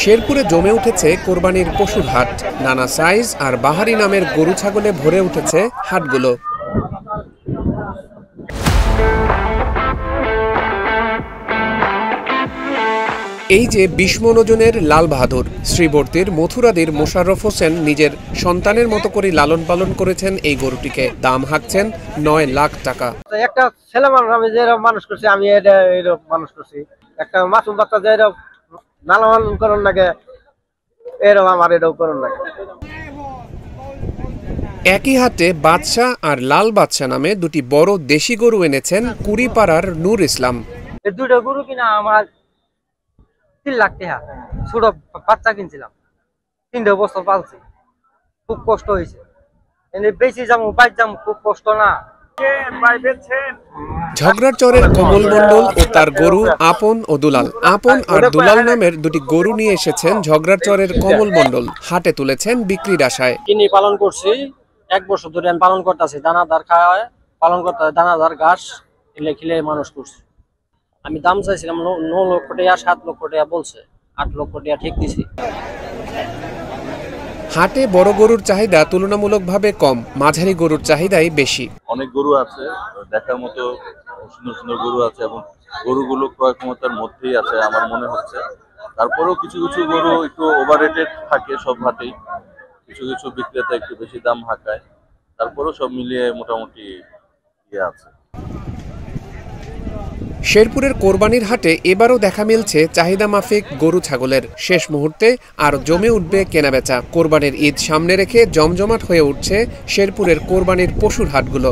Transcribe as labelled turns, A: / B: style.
A: শেরপুরে জমে উঠেছে কোরবানির পশুর হাট। নানা সাইজ আর বাহারি নামের গরু ছাগলে ভরে উঠেছে হাটগুলো। এই যে ২০ মণ ওজনের লাল বাহাদুর, শ্রীবর্তীর মথুরাদির মোশাররফ হোসেন নিজের সন্তানের মতো করে লালন পালন করেছেন এই গরুটিকে। দাম হাঁকছেন ৯ লাখ টাকা।
B: একটা ছেলে মানুষ আমি যে মানুষ করছি, আমি মানুষ করছি। একটা মাসুম বাচ্চা যে লালন করুন নাকি, এরকম আমার এটাও করুন নাকি।
A: একই হাটে বাদশা আর লাল বাদশা নামে দুটি বড় দেশি গরু এনেছেন কুড়িপাড়ার নূর ইসলাম।
B: এই দুটো গরু কিনা আমার ৩ লাখ টাকা। ছোট বাচ্চা কিনছিলাম, ৩ বছর পালছি, খুব কষ্ট হয়েছে। বেশি যাবো বাইর যাবো, খুব কষ্ট না।
A: ঝগড়ারচরের কমল মণ্ডল ও তার গরু আপন ও দুলাল। আপন আর দুলাল নামের দুটি গরু নিয়ে এসেছেন ঝগড়ারচরের কমল মণ্ডল। হাটে তুলেছেন বিক্রির আশায়।
B: কিনে পালন করছি, 1 বছর ধরে আমি পালন করতেছি। দানাদার খাওয়ায় পালন করতে হয়, দানাদার ঘাস খেলে খেলে মানুষ করছি। আমি দাম চাইছিলাম 9 লক্ষ টাকা, 7 লক্ষ টাকা বলছে, 8 লক্ষ টাকা ঠিক দিছি।
A: হাটে বড় গরুর চাহিদা তুলনামূলকভাবে কম, মাঝারি গরুর চাহিদাই বেশি।
C: অনেক গরু আছে, দেখার মতো সুন্দর সুন্দর গরু আছে এবং গরুগুলো ক্রয় ক্ষমতার মধ্যেই আছে আমার মনে হচ্ছে। তারপরেও কিছু কিছু গরু একটু ওভাররেটেড থাকে সব হাটেই, কিছু কিছু বিক্রেতা একটু বেশি দাম হাঁকায়। তারপরেও সব মিলিয়ে মোটামুটি ইয়ে আছে।
A: শেরপুরের কোরবানির হাটে এবারও দেখা মিলছে চাহিদা মাফিক গরু ছাগলের। শেষ মুহূর্তে আর জমে উঠবে কেনাবেচা। কোরবানির ঈদ সামনে রেখে জমজমাট হয়ে উঠছে শেরপুরের কোরবানির পশুর হাটগুলো।